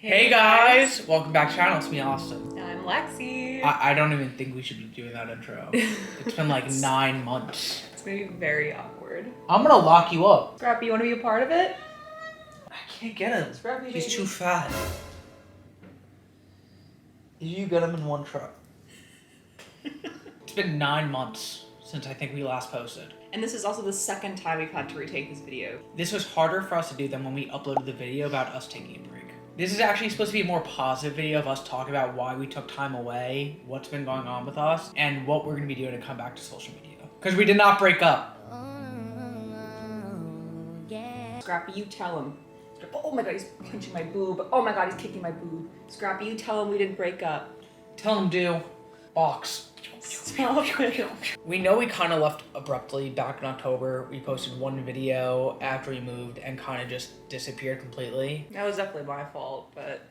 Hey guys! Welcome back to the channel. It's me, Austin. I'm Lexi. I don't even think we should be doing that intro. It's been like 9 months. It's gonna be very awkward. I'm gonna lock you up. Scrappy, you wanna be a part of it? I can't get him. Scrappy, He's baby. too fat. You get him in one truck. It's been 9 months since I think we last posted. And this is also the second time we've had to retake this video. This was harder for us to do than when we uploaded the video about us taking a break. This is actually supposed to be a more positive video of us talking about why we took time away, what's been going on with us, and what we're going to be doing to come back to social media. Because we did not break up. Scrappy, you tell him. Oh my god, he's punching my boob. Oh my god, he's kicking my boob. Scrappy, you tell him we didn't break up. Tell him do. Box. Stop it. We know we kind of left abruptly back in October. We posted one video after we moved and kind of just disappeared completely. That was definitely my fault, but...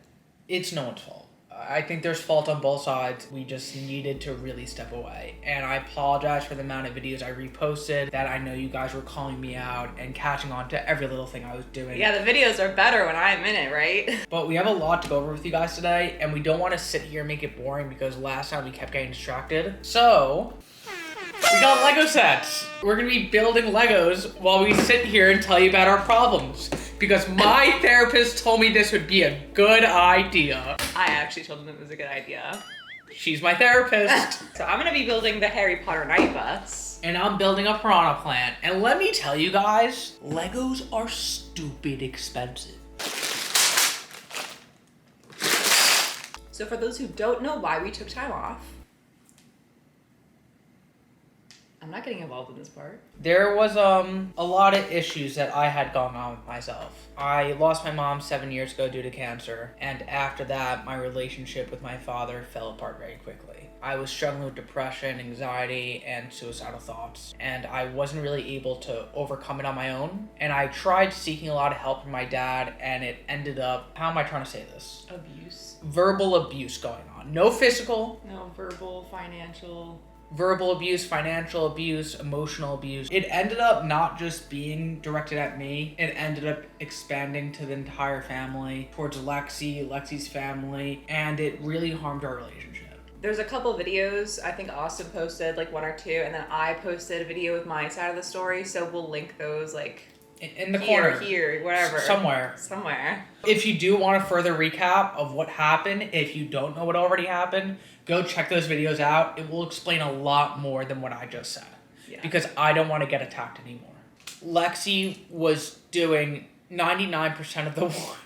It's no one's fault. I think there's fault on both sides. We just needed to really step away. And I apologize for the amount of videos I reposted that I know you guys were calling me out and catching on to every little thing I was doing. Yeah, the videos are better when I'm in it, right? But we have a lot to go over with you guys today, and we don't want to sit here and make it boring because last time we kept getting distracted. So, we got Lego sets. We're gonna be building Legos while we sit here and tell you about our problems. Because my therapist told me this would be a good idea. I actually told him it was a good idea. She's my therapist. So I'm gonna be building the Harry Potter night bus. And I'm building a piranha plant. And let me tell you guys, Legos are stupid expensive. So for those who don't know why we took time off, I'm not getting involved in this part. There was a lot of issues that I had going on with myself. I lost my mom 7 years ago due to cancer, and after that, my relationship with my father fell apart very quickly. I was struggling with depression, anxiety, and suicidal thoughts, and I wasn't really able to overcome it on my own. And I tried seeking a lot of help from my dad, and it ended up, how am I trying to say this? Abuse. Verbal abuse going on. No physical. No, verbal, financial. Verbal abuse, financial abuse, emotional abuse. It ended up not just being directed at me, it ended up expanding to the entire family, towards Lexi, Lexi's family, and it really harmed our relationship. There's a couple videos, I think Austin posted like one or two, and then I posted a video with my side of the story, so we'll link those like In the here, corner. here, whatever. Somewhere. If you do want a further recap of what happened, if you don't know what already happened, go check those videos out. It will explain a lot more than what I just said. Yeah. Because I don't want to get attacked anymore. Lexi was doing 99% of the work.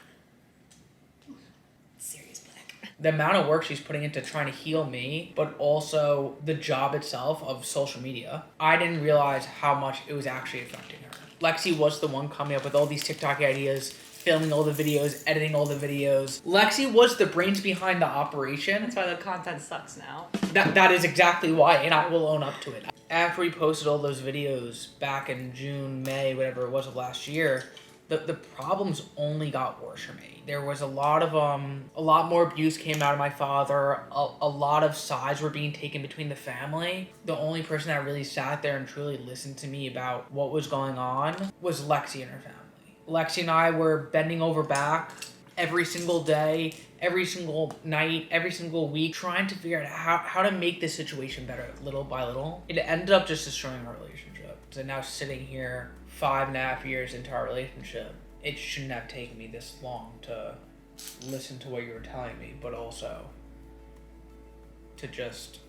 Serious black. The amount of work she's putting into trying to heal me, but also the job itself of social media, I didn't realize how much it was actually affecting her. Lexi was the one coming up with all these TikTok ideas, filming all the videos, editing all the videos. Lexi was the brains behind the operation. That's why the content sucks now. That is exactly why, and I will own up to it. After we posted all those videos back in June, May, whatever it was of last year, the problems only got worse for me. There was a lot more abuse came out of my father. A lot of sides were being taken between the family. The only person that really sat there and truly listened to me about what was going on was Lexi and her family. Lexi and I were bending over back every single day, every single night, every single week, trying to figure out how to make this situation better little by little. It ended up just destroying our relationship. So now sitting here 5.5 years into our relationship, it shouldn't have taken me this long to listen to what you were telling me, but also to just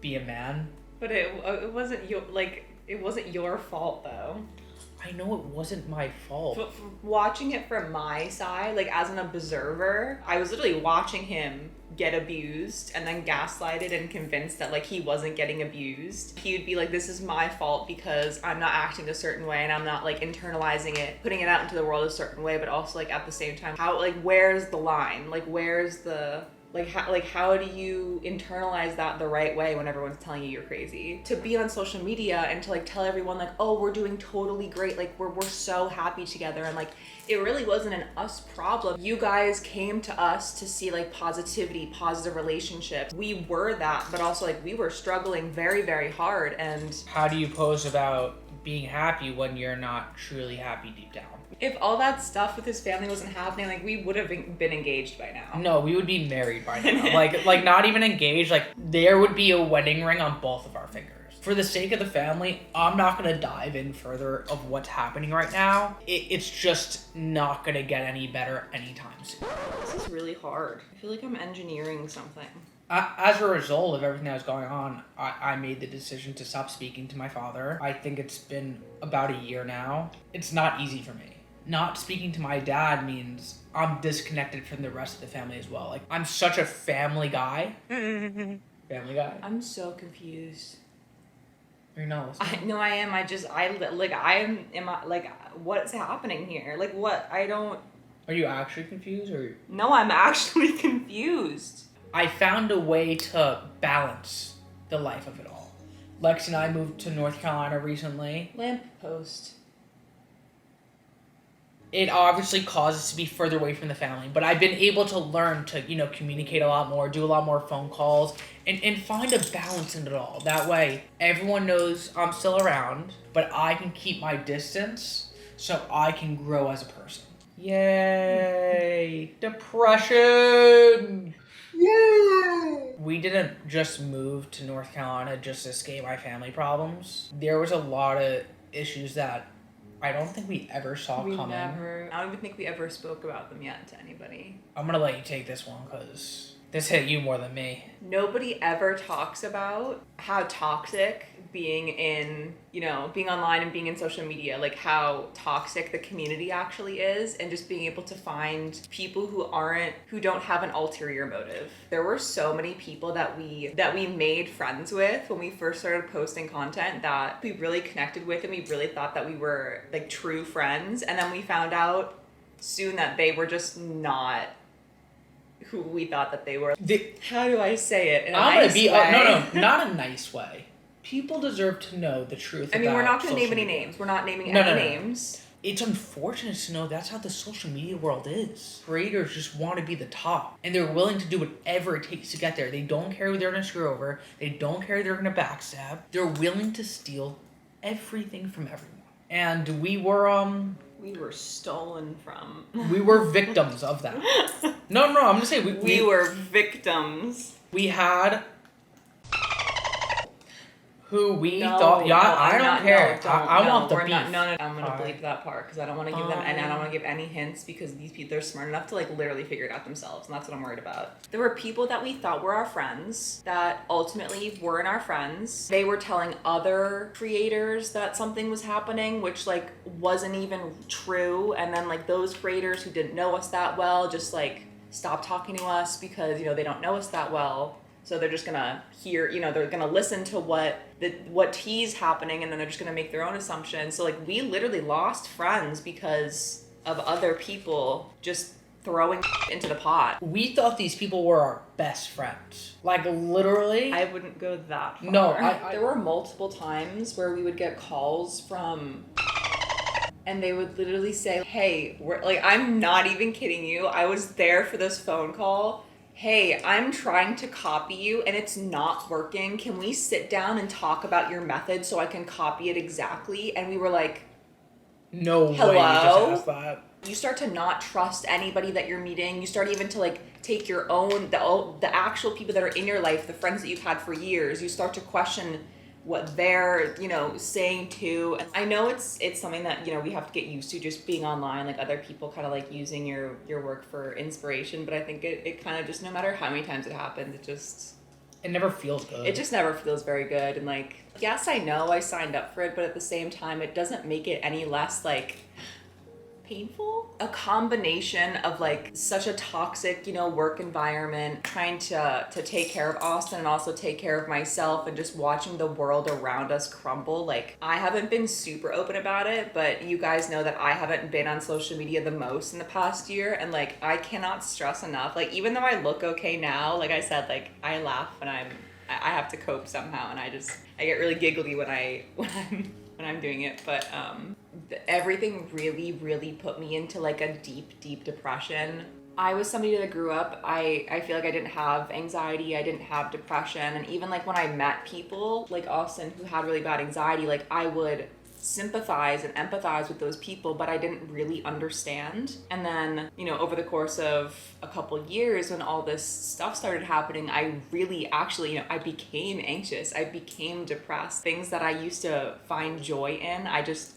be a man. But it wasn't your fault though. I know it wasn't my fault. Watching it from my side, like as an observer, I was literally watching him get abused and then gaslighted and convinced that like he wasn't getting abused. He would be like, this is my fault because I'm not acting a certain way and I'm not like internalizing it, putting it out into the world a certain way, but also like at the same time, how like where's the line? Like where's the how do you internalize that the right way when everyone's telling you you're crazy? To be on social media and to like tell everyone like, oh, we're doing totally great, like we're so happy together, and like it really wasn't an us problem. You guys came to us to see like positivity, positive relationships. We were that, but also like we were struggling very, very hard. And how do you post about being happy when you're not truly happy deep down? If all that stuff with his family wasn't happening, like, we would have been engaged by now. No, we would be married by now. like not even engaged. Like, there would be a wedding ring on both of our fingers. For the sake of the family, I'm not going to dive in further of what's happening right now. It's just not going to get any better anytime soon. This is really hard. I feel like I'm engineering something. As a result of everything that was going on, I made the decision to stop speaking to my father. I think it's been about a year now. It's not easy for me. Not speaking to my dad means I'm disconnected from the rest of the family as well. Like, I'm such a family guy. Family guy? I'm so confused. You're not listening? No, I am. What's happening here? Like, what? I don't... Are you actually confused, or? No, I'm actually confused. I found a way to balance the life of it all. Lexi and I moved to North Carolina recently. Lamppost. It obviously caused us to be further away from the family, but I've been able to learn to, communicate a lot more, do a lot more phone calls, and find a balance in it all. That way, everyone knows I'm still around, but I can keep my distance so I can grow as a person. Yay! Depression! Yay! We didn't just move to North Carolina just to escape my family problems. There was a lot of issues that I don't think we ever saw coming. I don't even think we ever spoke about them yet to anybody. I'm gonna let you take this one because this hit you more than me. Nobody ever talks about how toxic being online and being in social media, like how toxic the community actually is, and just being able to find people who don't have an ulterior motive. There were so many people that we made friends with when we first started posting content that we really connected with, and we really thought that we were like true friends, and then we found out soon that they were just not who we thought that they were. How do I say it? In a nice way? No, not a nice way. People deserve to know the truth. I mean, we're not going to name any names. We're not naming any names. It's unfortunate to know that's how the social media world is. Creators just want to be the top, and they're willing to do whatever it takes to get there. They don't care who they're going to screw over. They don't care who they're going to backstab. They're willing to steal everything from everyone. And we were stolen from. We were victims of that. No, I'm going to say we were victims. We had who we thought. Yeah, I don't care. I want the beef. I'm going to bleep that part because I don't want to give them, and I don't want to give any hints because these people, they're smart enough to like literally figure it out themselves, and that's what I'm worried about. There were people that we thought were our friends that ultimately weren't our friends. They were telling other creators that something was happening, which like wasn't even true, and then like those creators who didn't know us that well just like stopped talking to us because they don't know us that well. So they're just gonna hear, they're gonna listen to what tea's happening, and then they're just gonna make their own assumptions. So like we literally lost friends because of other people just throwing into the pot. We thought these people were our best friends. Like literally. I wouldn't go that far. No, there were multiple times where we would get calls from, and they would literally say, "Hey, I'm not even kidding you. I was there for this phone call. Hey, I'm trying to copy you and it's not working. Can we sit down and talk about your method so I can copy it exactly?" And we were like, no hello? way you just asked that. You start to not trust anybody that you're meeting. You start even to like take your own, the actual people that are in your life, the friends that you've had for years. You start to question what they're, saying too. And I know it's something that, we have to get used to, just being online, like other people kind of like using your work for inspiration. But I think it kind of just, no matter how many times it happens, it never feels good. It just never feels very good. And like, yes, I know I signed up for it, but at the same time, it doesn't make it any less like painful. A combination of like such a toxic, work environment, trying to take care of Austin and also take care of myself, and just watching the world around us crumble. Like, I haven't been super open about it, but you guys know that I haven't been on social media the most in the past year, and like I cannot stress enough, like even though I look okay now, like I said, like I laugh when I have to cope somehow, and I get really giggly when I'm doing it, but everything really, really put me into like a deep, deep depression. I was somebody that grew up, I feel like I didn't have anxiety, I didn't have depression, and even like when I met people like Austin who had really bad anxiety, like I would sympathize and empathize with those people, but I didn't really understand. And then, you know, over the course of a couple years when all this stuff started happening, I really actually, you know, I became anxious. I became depressed. Things that I used to find joy in, I just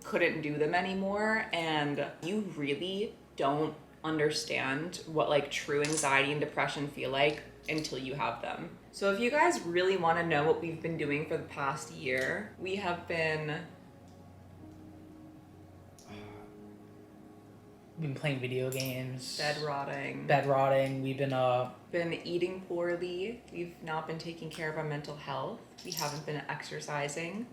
couldn't do them anymore. And you really don't understand what like true anxiety and depression feel like until you have them. So if you guys really want to know what we've been doing for the past year, we have been playing video games. bed rotting. We've been eating poorly. We've not been taking care of our mental health. We haven't been exercising.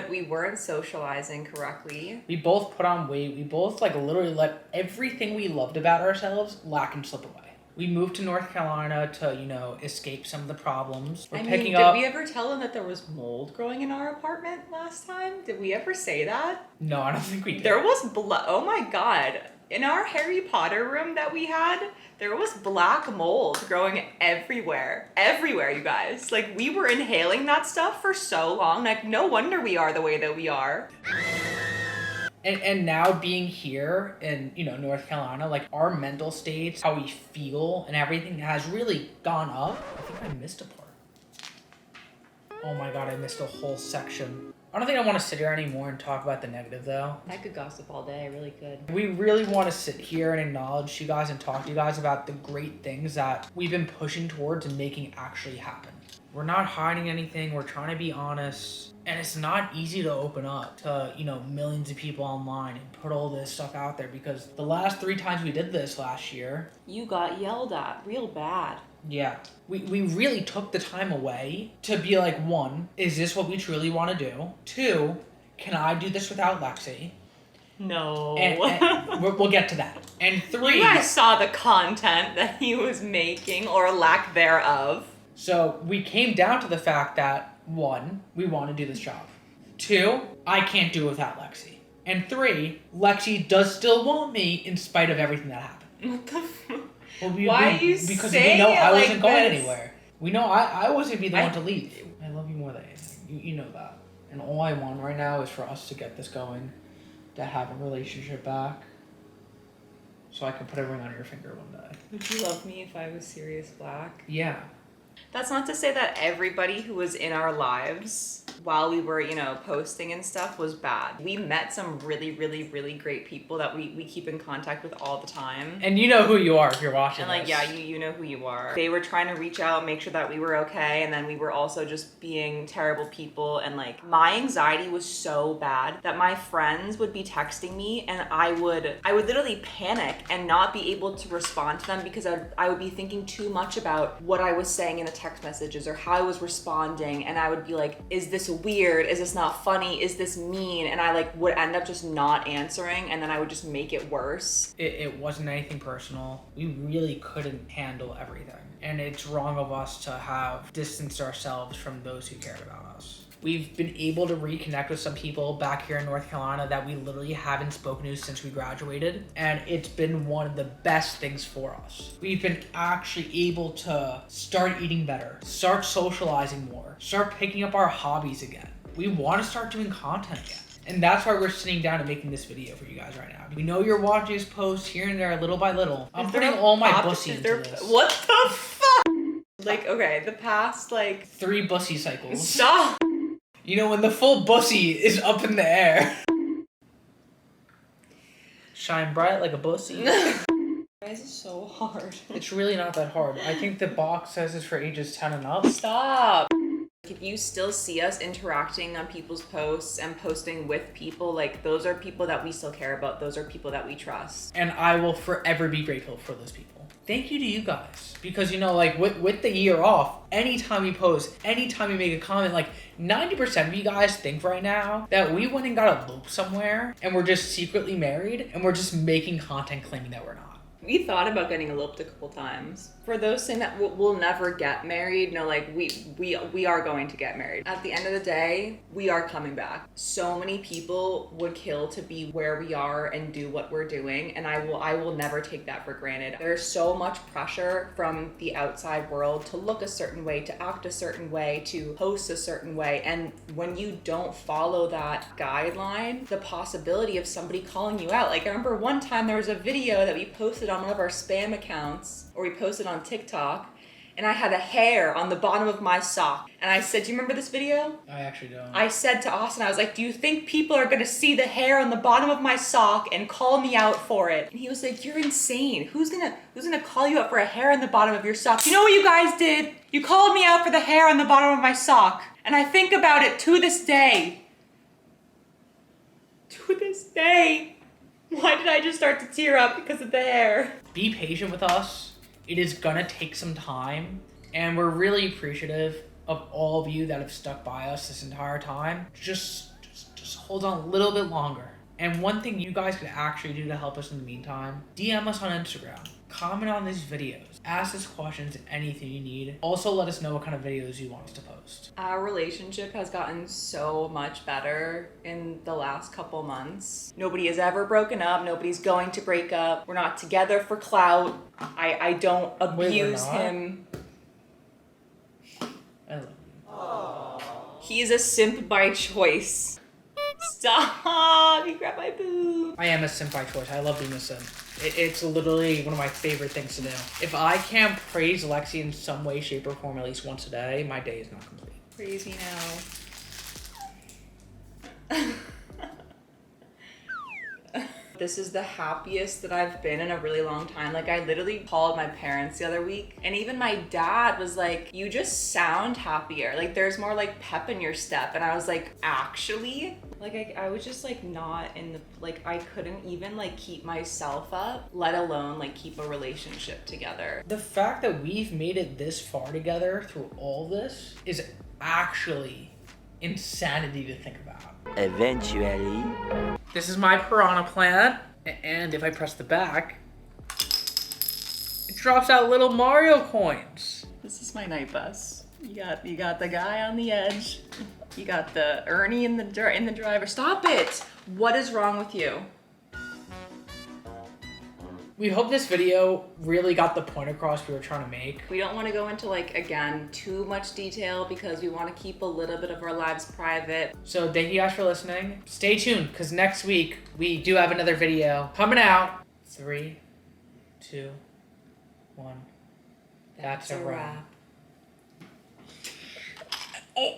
We weren't socializing correctly. We both put on weight. We both like literally let everything we loved about ourselves lack and slip away. We moved to North Carolina to, you know, escape some of the problems. Did we ever tell them that there was mold growing in our apartment last time? Did we ever say that? No, I don't think we did. There was blood. Oh my God. In our Harry Potter room that we had, there was black mold growing everywhere. Everywhere, you guys. Like, we were inhaling that stuff for so long. Like, no wonder we are the way that we are. And now being here in, you know, North Carolina, like our mental states, how we feel and everything has really gone up. I think I missed a part. Oh my God, I missed a whole section. I don't think I want to sit here anymore and talk about the negative though. I could gossip all day, I really could. We really want to sit here and acknowledge you guys and talk to you guys about the great things that we've been pushing towards and making actually happen. We're not hiding anything, we're trying to be honest. And it's not easy to open up to, you know, millions of people online and put all this stuff out there because the last 3 times we did this last year, you got yelled at real bad. Yeah. We really took the time away to be like, 1, is this what we truly want to do? 2, can I do this without Lexi? No. And we'll get to that. And 3... You guys saw the content that he was making or lack thereof. So we came down to the fact that 1, we want to do this job. 2, I can't do it without Lexi. And 3, Lexi does still want me in spite of everything that happened. What the fuck? Well, Why are you because saying we know it I like wasn't going this? anywhere. We know I wasn't be the one to leave. I love you more than anything. You know that. And all I want right now is for us to get this going, to have a relationship back, so I can put a ring on your finger one day. Would you love me if I was Sirius Black? Yeah. That's not to say that everybody who was in our lives while we were, you know, posting and stuff was bad. We met some really, really, really great people that we keep in contact with all the time. And you know who you are if you're watching And like, this. yeah, you know who you are. They were trying to reach out, make sure that we were okay. And then we were also just being terrible people. And like, my anxiety was so bad that my friends would be texting me and I would literally panic and not be able to respond to them because I would be thinking too much about what I was saying in the text messages or how I was responding. And I would be like, is this weird? Is this not funny? Is this mean? And I like would end up just not answering and then I would just make it worse. It wasn't anything personal. We really couldn't handle everything. And it's wrong of us to have distanced ourselves from those who cared about us. We've been able to reconnect with some people back here in North Carolina that we literally haven't spoken to since we graduated. And it's been one of the best things for us. We've been actually able to start eating better, start socializing more, start picking up our hobbies again. We want to start doing content again. And that's why we're sitting down and making this video for you guys right now. We know you're watching this post here and there little by little. I'm putting all my bussy into this. What the fuck? Like, okay, the past like 3 bussy cycles. Stop! You know, when the full bussy is up in the air. Shine bright like a bussy. Guys, it's so hard. It's really not that hard. I think the box says it's for ages 10 and up. Stop! If you still see us interacting on people's posts and posting with people, like those are people that we still care about. Those are people that we trust. And I will forever be grateful for those people. Thank you to you guys. Because, you know, like with the year off, anytime we post, anytime we make a comment, like 90% of you guys think right now that we went and got a loop somewhere and we're just secretly married and we're just making content claiming that we're not. We thought about getting eloped a couple times. For those saying that we'll never get married, no, like we are going to get married. At the end of the day, we are coming back. So many people would kill to be where we are and do what we're doing, and I will never take that for granted. There's so much pressure from the outside world to look a certain way, to act a certain way, to post a certain way, and when you don't follow that guideline, the possibility of somebody calling you out. Like, I remember one time there was a video that we posted on one of our spam accounts, or we posted on TikTok, and I had a hair on the bottom of my sock. And I said, do you remember this video? I actually don't. I said to Austin, I was like, do you think people are gonna see the hair on the bottom of my sock and call me out for it? And he was like, you're insane. Who's gonna call you out for a hair on the bottom of your sock? You know what you guys did? You called me out for the hair on the bottom of my sock. And I think about it to this day. To this day. Why did I just start to tear up because of the hair? Be patient with us. It is gonna take some time, and we're really appreciative of all of you that have stuck by us this entire time. Just hold on a little bit longer. And one thing you guys can actually do to help us in the meantime, DM us on Instagram, comment on these videos, ask us questions, anything you need. Also, let us know what kind of videos you want us to post. Our relationship has gotten so much better in the last couple months. Nobody has ever broken up. Nobody's going to break up. We're not together for clout. I don't abuse him. I love you. He's a simp by choice. Stop! You grabbed my boob. I am a simp by choice. I love being a simp. It's literally one of my favorite things to do. If I can't praise Lexi in some way, shape, or form at least once a day, my day is not complete. Praise me now. This is the happiest that I've been in a really long time. Like, I literally called my parents the other week, and even my dad was like, you just sound happier. Like, there's more like pep in your step. And I was like, actually? Like, I was just like not in the, like, I couldn't even like keep myself up, let alone like keep a relationship together. The fact that we've made it this far together through all this is actually insanity to think about. Eventually. This is my piranha plant, and if I press the back, it drops out little Mario coins. This is my night bus. You got the guy on the edge. You got the Ernie in the driver. Stop it! What is wrong with you? We hope this video really got the point across we were trying to make. We don't want to go into, like, again, too much detail because we want to keep a little bit of our lives private. So thank you guys for listening. Stay tuned, because next week we do have another video coming out. 3, 2, 1. That's a wrap. Oh.